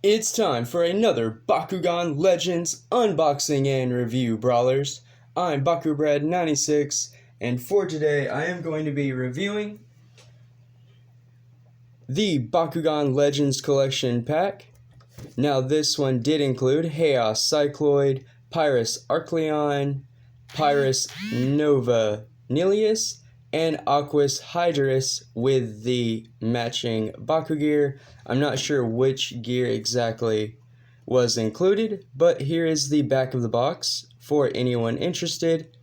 It's time for another Bakugan Legends unboxing and review, brawlers. I'm BakuBread96, and for today I am going to be reviewing the Bakugan Legends Collection Pack. Now this one did include Haos Cycloid, Pyrus Arcleon, Pyrus Nillious, and Aquos Hydorous with the matching Baku-Gear. I'm not sure which gear exactly was included, but here is the back of the box for anyone interested.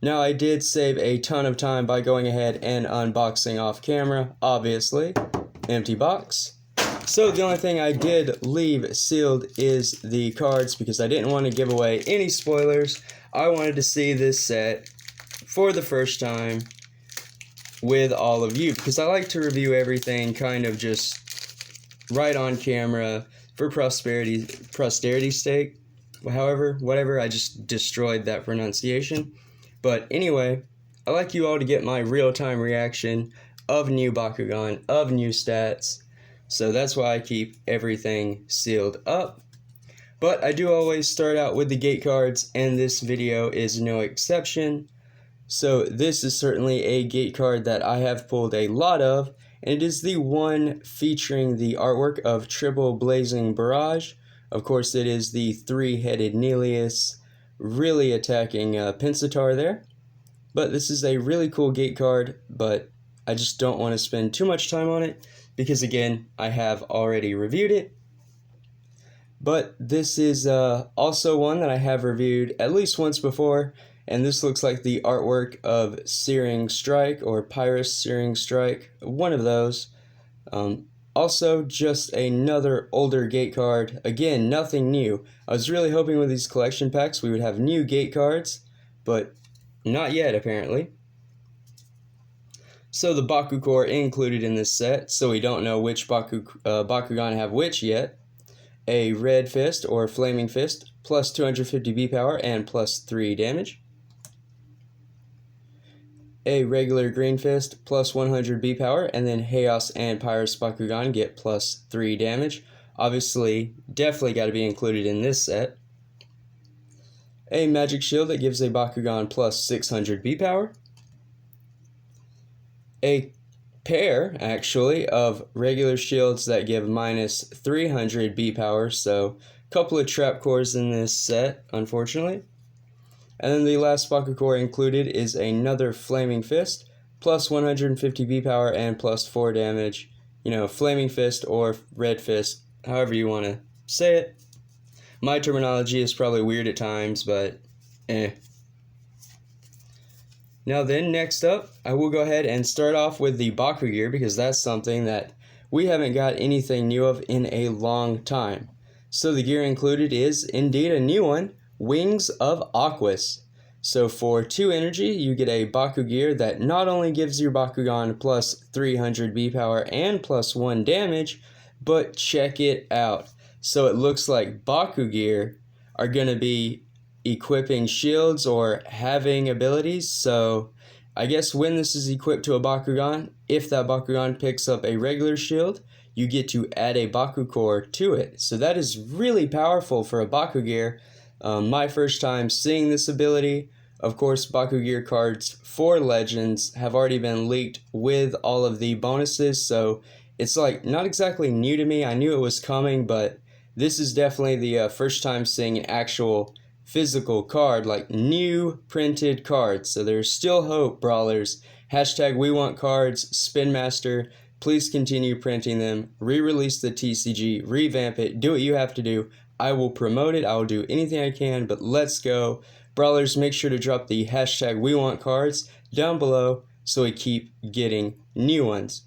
Now I did save a ton of time by going ahead and unboxing off camera, obviously. Empty box. So the only thing I did leave sealed is the cards because I didn't want to give away any spoilers. I wanted to see this set for the first time with all of you because I like to review everything kind of just right on camera for posterity's sake. However, whatever, I just destroyed that pronunciation. But anyway, I like you all to get my real-time reaction of new Bakugan, of new stats. So that's why I keep everything sealed up. But I do always start out with the gate cards, and this video is no exception. So this is certainly a gate card that I have pulled a lot of, and it is the one featuring the artwork of Triple Blazing Barrage. Of course, it is the three-headed Nillious, really attacking Pensatar there. But this is a really cool gate card, but I just don't want to spend too much time on it, because again, I have already reviewed it. But this is also one that I have reviewed at least once before, and this looks like the artwork of Searing Strike, or Pyrus Searing Strike, one of those. Also, just another older gate card. Again, nothing new. I was really hoping with these collection packs we would have new gate cards, but not yet apparently. So the Bakucore included in this set, so we don't know which Bakugan have which yet. A Red Fist, or Flaming Fist, plus 250 B power and plus 3 damage. A regular Green Fist, plus 100 B power, and then Haos and Pyrus Bakugan get plus 3 damage. Obviously, definitely got to be included in this set. A Magic Shield that gives a Bakugan plus 600 B power. A pair, actually, of regular shields that give minus 300 B power, so a couple of trap cores in this set, unfortunately. And then the last Bakucore included is another Flaming Fist, plus 150 B power and plus 4 damage. You know, Flaming Fist or Red Fist, however you want to say it. My terminology is probably weird at times, but Now then, next up, I will go ahead and start off with the Baku-Gear because that's something that we haven't got anything new of in a long time. So the gear included is indeed a new one, Wings of Aquos. So for 2 energy, you get a Baku-Gear that not only gives your Bakugan plus 300 B power and plus 1 damage, but check it out. So it looks like Baku-Gear are going to be equipping shields or having abilities, so I guess when this is equipped to a Bakugan, if that Bakugan picks up a regular shield, you get to add a Bakucore to it. So that is really powerful for a Baku-Gear. My first time seeing this ability. Of course, Baku-Gear cards for Legends have already been leaked with all of the bonuses, so it's like not exactly new to me. I knew it was coming, but this is definitely the first time seeing an actual physical card, like new printed cards. So there's still hope, brawlers. Hashtag we want cards. Spinmaster, please continue printing them. Re-release the TCG, revamp it, do what you have to do. I will promote it. I will do anything I can, but let's go. Brawlers, make sure to drop the hashtag we want cards down below so we keep getting new ones.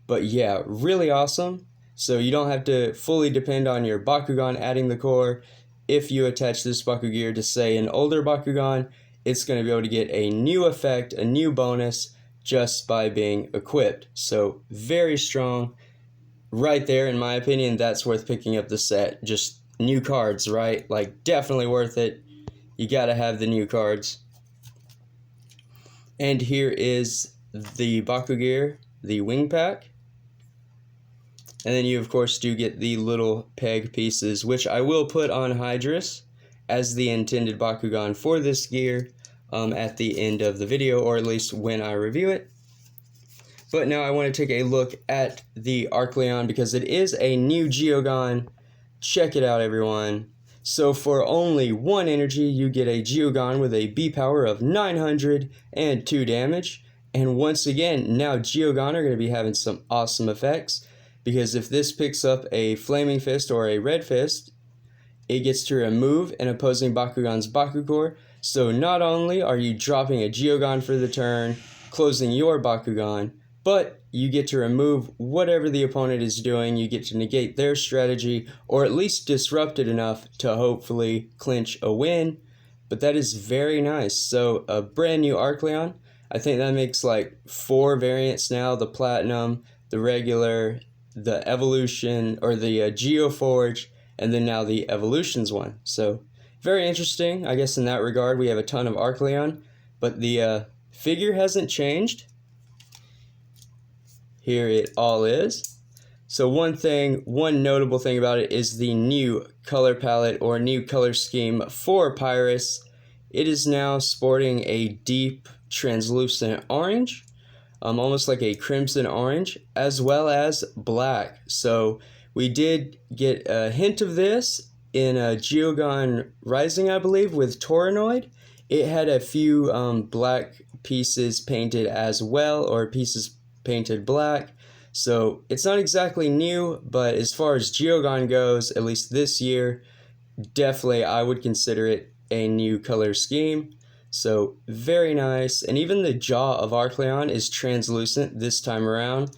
But yeah, really awesome. So you don't have to fully depend on your Bakugan adding the core. If you attach this Baku-Gear to, say, an older Bakugan, it's going to be able to get a new effect, a new bonus, just by being equipped. So, very strong. Right there, in my opinion, that's worth picking up the set. Just new cards, right? Like, definitely worth it. You gotta have the new cards. And here is the Baku-Gear, the wing pack. And then you, of course, do get the little peg pieces, which I will put on Hydorous as the intended Bakugan for this gear at the end of the video, or at least when I review it. But now I want to take a look at the Arcleon because it is a new Geogon. Check it out, everyone. So for only 1 energy, you get a Geogon with a B power of 900 and 2 damage. And once again, now Geogon are going to be having some awesome effects, because if this picks up a Flaming Fist or a Red Fist, it gets to remove an opposing Bakugan's Bakucore. So not only are you dropping a Geogon for the turn, closing your Bakugan, but you get to remove whatever the opponent is doing. You get to negate their strategy, or at least disrupt it enough to hopefully clinch a win. But that is very nice. So a brand new Arcleon. I think that makes like 4 variants now: the Platinum, the regular, the Evolution, or the Geoforge, and then now the Evolutions one. So very interesting. I guess in that regard we have a ton of Arcleon, but the figure hasn't changed. Here it all is. So one notable thing about it is the new color palette or new color scheme for Pyrus. It is now sporting a deep translucent orange, almost like a crimson orange, as well as black. So we did get a hint of this in a Geogon Rising, I believe, with Toronoid. It had a few black pieces painted as well, or pieces painted black. So it's not exactly new, but as far as Geogon goes, at least this year, definitely I would consider it a new color scheme. So very nice. And even the jaw of Arcleon is translucent this time around.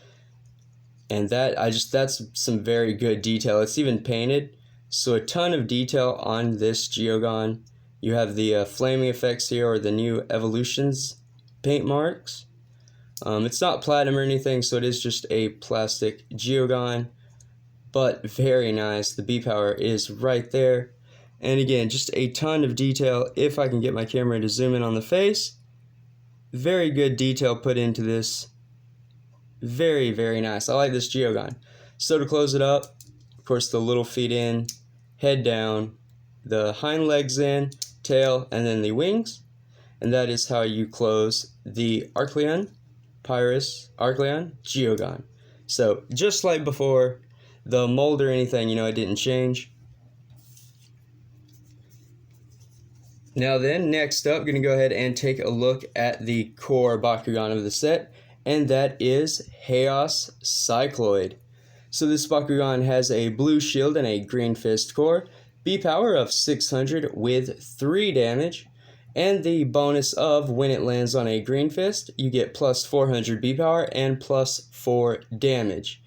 And that's some very good detail. It's even painted. So a ton of detail on this Geogon. You have the flaming effects here, or the new Evolutions paint marks. It's not platinum or anything, so it is just a plastic Geogon, but very nice. The B power is right there. And again, just a ton of detail. If I can get my camera to zoom in on the face, very good detail put into this. Very, very nice. I like this Geogon. So to close it up, of course, the little feet in, head down, the hind legs in, tail, and then the wings. And that is how you close the Arcleon, Pyrus Arcleon Geogon. So just like before, the mold or anything, it didn't change. Now then, next up, going to go ahead and take a look at the core Bakugan of the set, and that is Haos Cycloid. So this Bakugan has a blue shield and a green fist core, B power of 600 with 3 damage, and the bonus of when it lands on a green fist, you get plus 400 B power and plus 4 damage.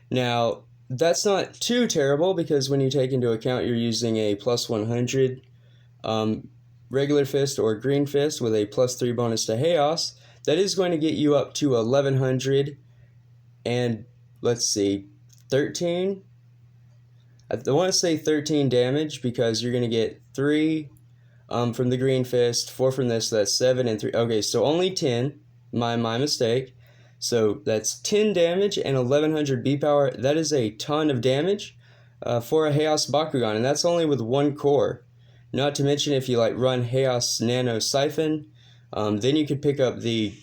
Now, that's not too terrible, because when you take into account you're using a plus 100 regular fist or green fist with a plus 3 bonus to Haos, that is going to get you up to 1100 and, let's see, 13? I want to say 13 damage, because you're going to get 3 from the green fist, 4 from this, so that's 7 and 3. Okay, so only 10, my mistake. So that's 10 damage and 1100 B power. That is a ton of damage for a Haos Bakugan, and that's only with 1 core. Not to mention if you run Haos Nano Siphon, then you could pick up the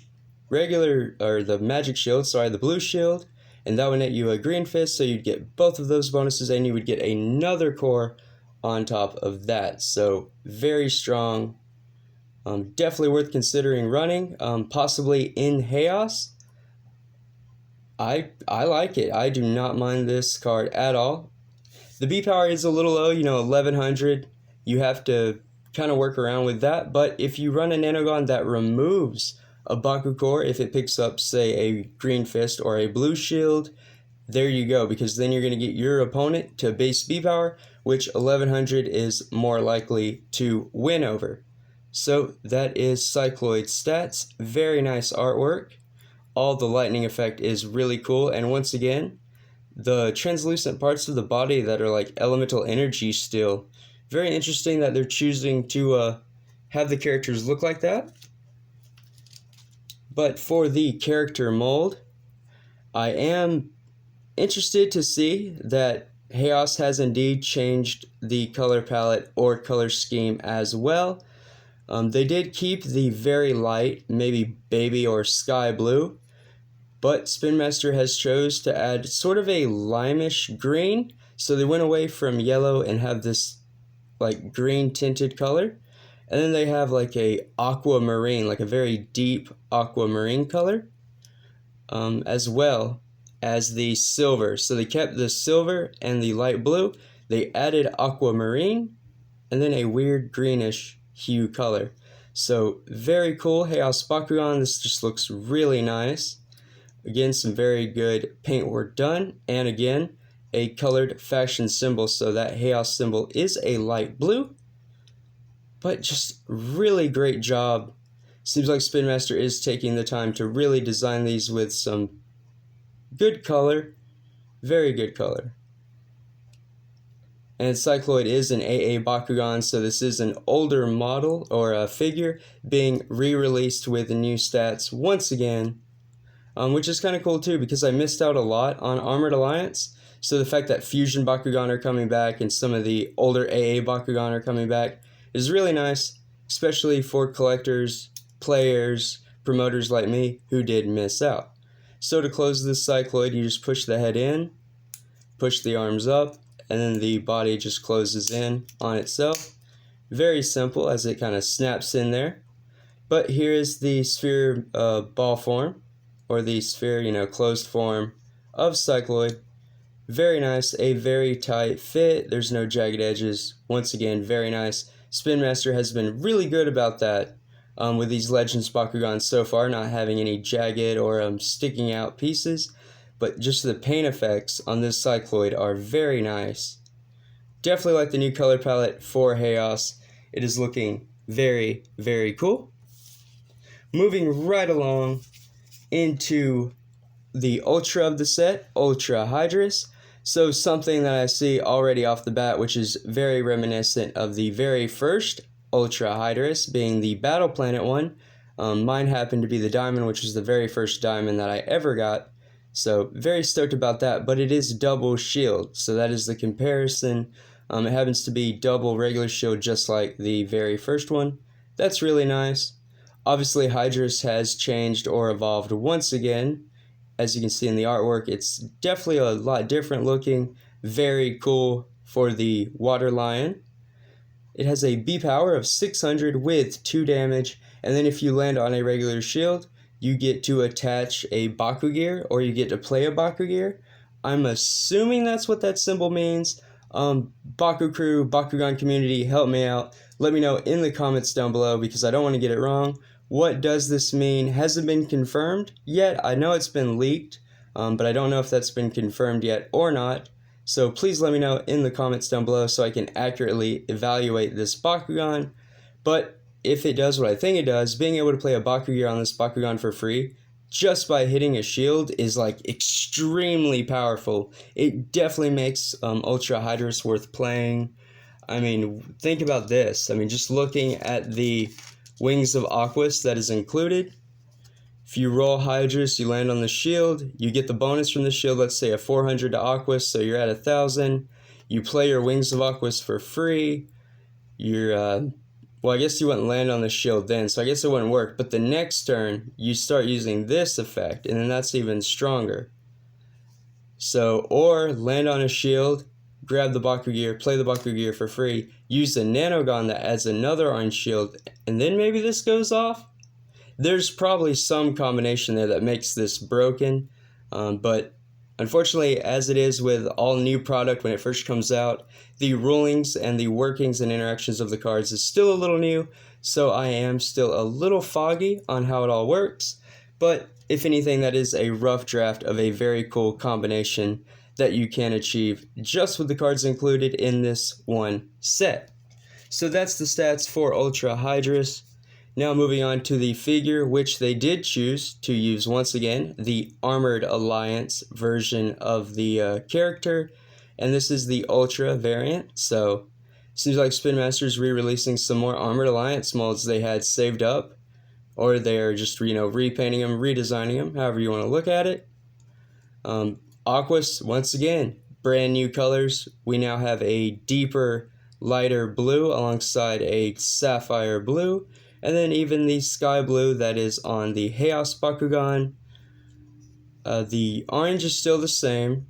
regular, or the magic shield, the blue shield, and that would net you a green fist, so you'd get both of those bonuses, and you would get another core on top of that. So very strong. Definitely worth considering running, possibly in Haos. I like it. I do not mind this card at all. The B power is a little low, 1100. You have to kind of work around with that, but if you run a Nanogon that removes a Bakucore, if it picks up, say, a green fist or a blue shield, there you go, because then you're going to get your opponent to base B power, which 1100 is more likely to win over. So that is Cycloid's stats. Very nice artwork. All the lightning effect is really cool, and once again, the translucent parts of the body that are like elemental energy still. Very interesting that they're choosing to have the characters look like that. But for the character mold, I am interested to see that Haos has indeed changed the color palette or color scheme as well. They did keep the very light, maybe baby or sky blue, but Spin Master has chose to add sort of a limeish green. So they went away from yellow and have this like green tinted color. And then they have like a aquamarine, like a very deep aquamarine color, as well as the silver. So they kept the silver and the light blue. They added aquamarine and then a weird greenish hue color. So very cool. Haos Bakugan, this just looks really nice. Again, some very good paint work done. And again, a colored faction symbol. So that Haos symbol is a light blue. But just really great job. Seems like Spin Master is taking the time to really design these with some good color. Very good color. And Cycloid is an AA Bakugan, so this is an older model or a figure being re-released with new stats once again, which is kind of cool too because I missed out a lot on Armored Alliance. So the fact that Fusion Bakugan are coming back and some of the older AA Bakugan are coming back is really nice, especially for collectors, players, promoters like me who did miss out. So to close this Cycloid, you just push the head in, push the arms up, and then the body just closes in on itself. Very simple as it kind of snaps in there. But here is the sphere ball form, or the sphere, closed form of Cycloid. Very nice, a very tight fit. There's no jagged edges. Once again, very nice. Spin Master has been really good about that with these Legends Bakugans so far, not having any jagged or sticking out pieces. But just the paint effects on this Cycloid are very nice. Definitely like the new color palette for Haos. It is looking very, very cool. Moving right along into the Ultra of the set, Ultra Hydorous. So something that I see already off the bat, which is very reminiscent of the very first Ultra Hydorous, being the Battle Planet one. Mine happened to be the diamond, which was the very first diamond that I ever got. So very stoked about that, but it is double shield, so that is the comparison. It happens to be double regular shield just like the very first one. That's really nice. Obviously Hydorous has changed or evolved once again. As you can see in the artwork, it's definitely a lot different looking. Very cool for the water lion. It has a B power of 600 with 2 damage, and then if you land on a regular shield, you get to attach a Baku-Gear, or you get to play a Baku-Gear. I'm assuming that's what that symbol means. Baku crew, Bakugan community, help me out. Let me know in the comments down below because I don't want to get it wrong. What does this mean? Hasn't been confirmed yet. I know it's been leaked, but I don't know if that's been confirmed yet or not. So please let me know in the comments down below so I can accurately evaluate this Bakugan. But if it does what I think it does, being able to play a Baku-Gear on this Bakugan for free just by hitting a shield is like extremely powerful. It definitely makes Ultra Hydorous worth playing. I mean, think about this. I mean, just looking at the Wings of Aquos that is included. If you roll Hydorous, you land on the shield, you get the bonus from the shield, let's say a 400 to Aquos, so you're at 1,000. You play your Wings of Aquos for free. You're well, I guess you wouldn't land on the shield then, so I guess it wouldn't work. But the next turn, you start using this effect, and then that's even stronger. So, or land on a shield, grab the Baku-Gear, play the Baku-Gear for free, use the Nanogon that adds another orange shield, and then maybe this goes off? There's probably some combination there that makes this broken, but unfortunately, as it is with all new product when it first comes out, the rulings and the workings and interactions of the cards is still a little new, so I am still a little foggy on how it all works, but if anything, that is a rough draft of a very cool combination that you can achieve just with the cards included in this one set. So that's the stats for Ultra Hydorous. Now moving on to the figure, which they did choose to use once again, the Armored Alliance version of the character, and this is the Ultra variant, so seems like Spin Master's re-releasing some more Armored Alliance molds they had saved up, or they're just, repainting them, redesigning them, however you want to look at it. Aquos, once again, brand new colors. We now have a deeper, lighter blue alongside a sapphire blue, and then even the sky blue that is on the Haos Bakugan. The orange is still the same,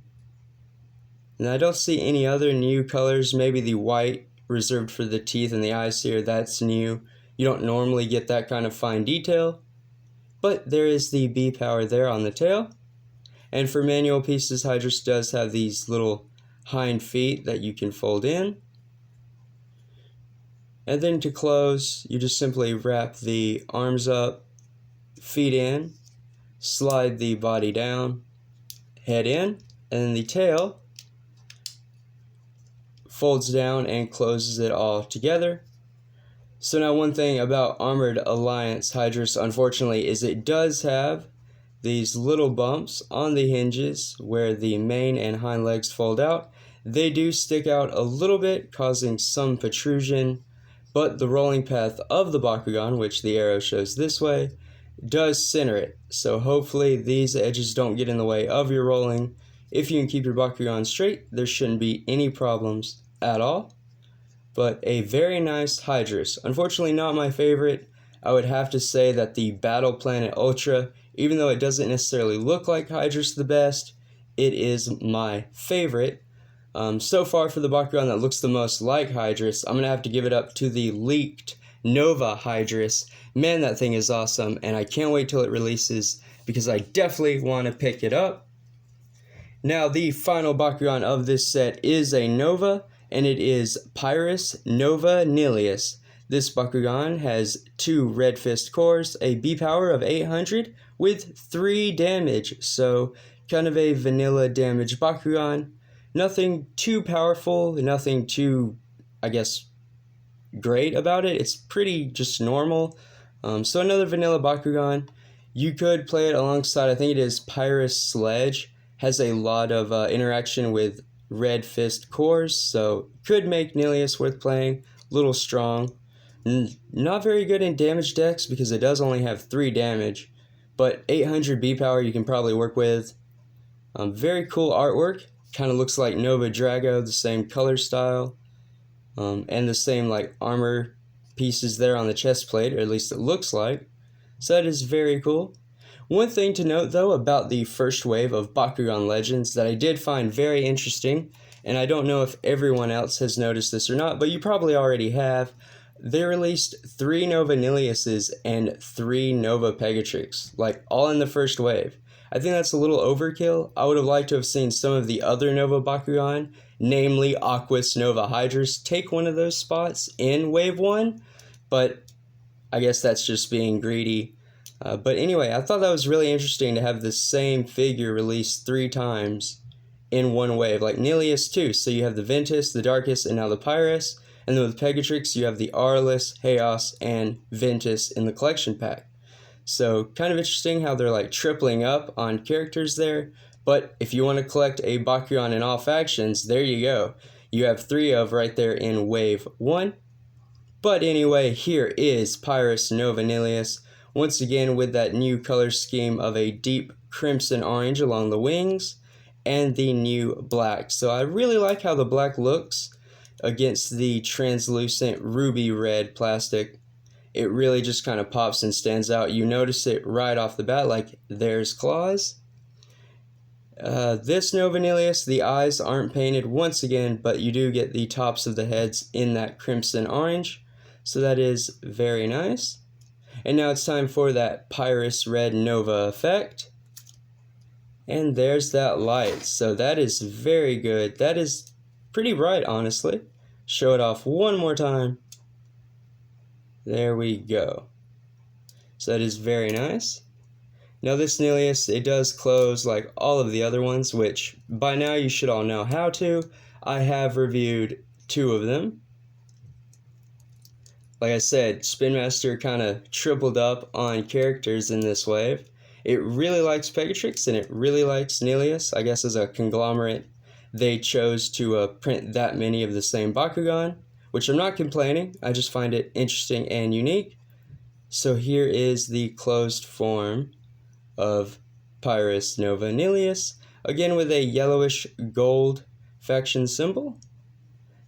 and I don't see any other new colors. Maybe the white reserved for the teeth and the eyes here, that's new. You don't normally get that kind of fine detail, but there is the B power there on the tail. And for manual pieces, Hydorous does have these little hind feet that you can fold in. And then to close, you just simply wrap the arms up, feet in, slide the body down, head in, and then the tail folds down and closes it all together. So now one thing about Armored Alliance Hydorous, unfortunately, is it does have these little bumps on the hinges where the main and hind legs fold out. They do stick out a little bit, causing some protrusion, but the rolling path of the Bakugan, which the arrow shows this way, does center it. So hopefully these edges don't get in the way of your rolling. If you can keep your Bakugan straight, there shouldn't be any problems at all. But a very nice Hydorous. Unfortunately not my favorite. I would have to say that the Battle Planet Ultra, even though it doesn't necessarily look like Hydorous the best, it is my favorite. So far for the Bakugan that looks the most like Hydorous, I'm going to have to give it up to the leaked Nova Hydorous. Man, that thing is awesome, and I can't wait till it releases because I definitely want to pick it up. Now, the final Bakugan of this set is a Nova, and it is Pyrus Nova Nillious. This Bakugan has 2 Red Fist cores, a B power of 800 with 3 damage, so kind of a vanilla damage Bakugan. Nothing too powerful, nothing too, I guess, great about it. It's pretty just normal. So another vanilla Bakugan. You could play it alongside, I think it is Pyrus Sledge. Has a lot of interaction with Red Fist cores, so could make Nillious worth playing. Little strong. Not very good in damage decks because it does only have 3 damage, but 800 B power you can probably work with. Very cool artwork. Kind of looks like Nova Drago, the same color style, and the same like armor pieces there on the chest plate, or at least it looks like. So that is very cool. One thing to note though about the first wave of Bakugan Legends that I did find very interesting, and I don't know if everyone else has noticed this or not, but you probably already have. They released 3 Nova Nilliouses and 3 Nova Pegatrix, like all in the first wave. I think that's a little overkill. I would have liked to have seen some of the other Nova Bakugan, namely Aquos Nova Hydorous, take one of those spots in Wave 1, but I guess that's just being greedy. But anyway, I thought that was really interesting to have the same figure released 3 times in one wave, like Nillious too. So you have the Ventus, the Darkest, and now the Pyrus, and then with Pegatrix you have the Aurelus, Haos, and Ventus in the collection pack. So kind of interesting how they're like tripling up on characters there. But if you want to collect a Bakugan in all factions, there you go. You have 3 of right there in Wave 1. But anyway, here is Pyrus Nova Nillious. Once again with that new color scheme of a deep crimson orange along the wings and the new black. So I really like how the black looks against the translucent ruby red plastic. It really just kind of pops and stands out. You notice it right off the bat, like there's claws. This Nova Nillious, the eyes aren't painted once again, but you do get the tops of the heads in that crimson orange. So that is very nice. And now it's time for that Pyrus Red Nova effect. And there's that light. So that is very good. That is pretty bright, honestly. Show it off one more time. There we go. So that is very nice. Now this Nillious, it does close like all of the other ones, which by now you should all know how to. I have reviewed 2 of them. Like I said, Spin Master kind of tripled up on characters in this wave. It really likes Pegatrix and it really likes Nillious. I guess as a conglomerate, they chose to print that many of the same Bakugan, which I'm not complaining. I just find it interesting and unique. So here is the closed form of Pyrus Nova Nillious. again with a yellowish gold faction symbol.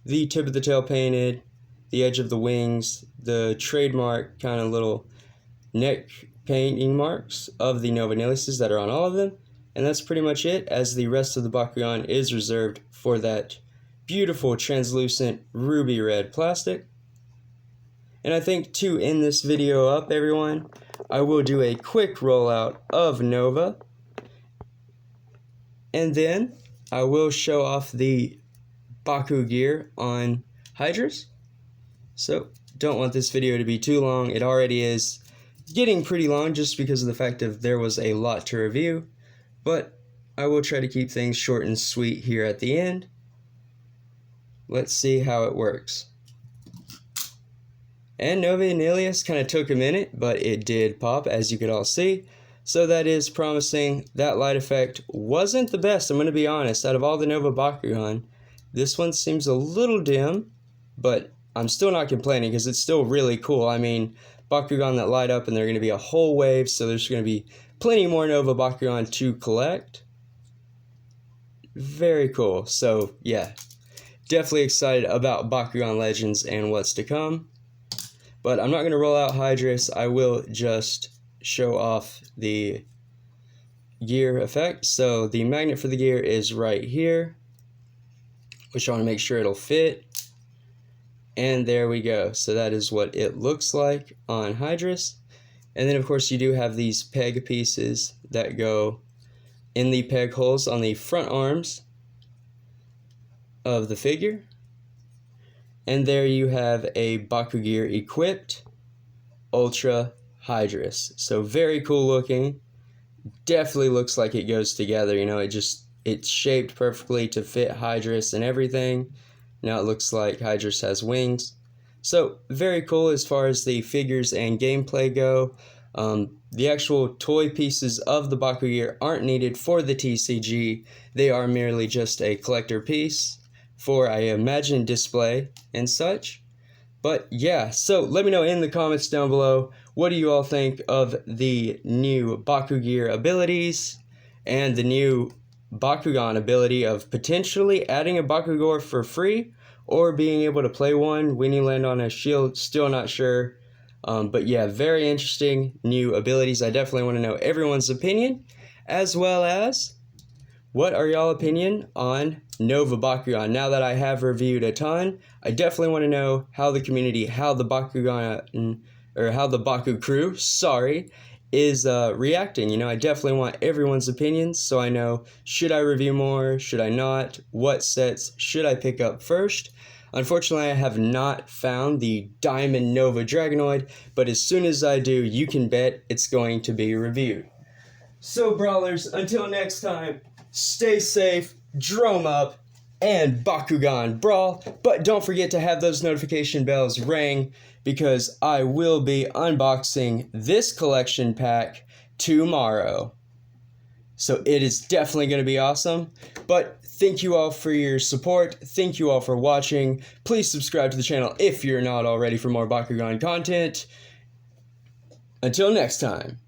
The tip of the tail painted, the edge of the wings, the trademark kind of little neck painting marks of the Nova Nilliouses that are on all of them. And that's pretty much it, as the rest of the Bakugan is reserved for that beautiful translucent ruby red plastic. And I think to end this video up, everyone, I will do a quick rollout of Nova. And then I will show off the Baku-Gear on Hydorous. So don't want this video to be too long. It already is getting pretty long just because of the fact that there was a lot to review. But I will try to keep things short and sweet here at the end. Let's see how it works. And Nova Nillious kind of took a minute, but it did pop, as you could all see. So that is promising. That light effect wasn't the best, I'm going to be honest. Out of all the Nova Bakugan, this one seems a little dim, but I'm still not complaining because it's still really cool. I mean, Bakugan that light up and they're going to be a whole wave, so there's going to be plenty more Nova Bakugan to collect. Very cool. So, yeah. Definitely excited about Bakugan Legends and what's to come. But I'm not going to roll out Hydorous. I will just show off the gear effect. So the magnet for the gear is right here, which I want to make sure it'll fit. And there we go. So that is what it looks like on Hydorous. And then of course you do have these peg pieces that go in the peg holes on the front arms of the figure. And there you have a Baku-Gear equipped Ultra Hydorous. So very cool looking. Definitely looks like it goes together. You know, it's shaped perfectly to fit Hydorous and everything. Now it looks like Hydorous has wings. So very cool as far as the figures and gameplay go. The actual toy pieces of the Baku-Gear aren't needed for the TCG. They are merely just a collector piece for, I imagine, display and such. But yeah, so let me know in the comments down below, what do you all think of the new Baku-Gear abilities and the new Bakugan ability of potentially adding a Bakucore for free or being able to play one when you land on a shield? Still not sure. But yeah, very interesting new abilities. I definitely want to know everyone's opinion, as well as what are y'all opinion on Nova Bakugan? Now that I have reviewed a ton, I definitely want to know how the community, how the Bakugan, or how the Baku crew, is reacting. You know, I definitely want everyone's opinions so I know, should I review more, should I not, what sets should I pick up first. Unfortunately, I have not found the Diamond Nova Dragonoid, but as soon as I do, you can bet it's going to be reviewed. So, brawlers, until next time, stay safe, drum up, and Bakugan brawl. But don't forget to have those notification bells ring, because I will be unboxing this collection pack tomorrow. So it is definitely going to be awesome. But thank you all for your support. Thank you all for watching. Please subscribe to the channel if you're not already for more Bakugan content. Until next time.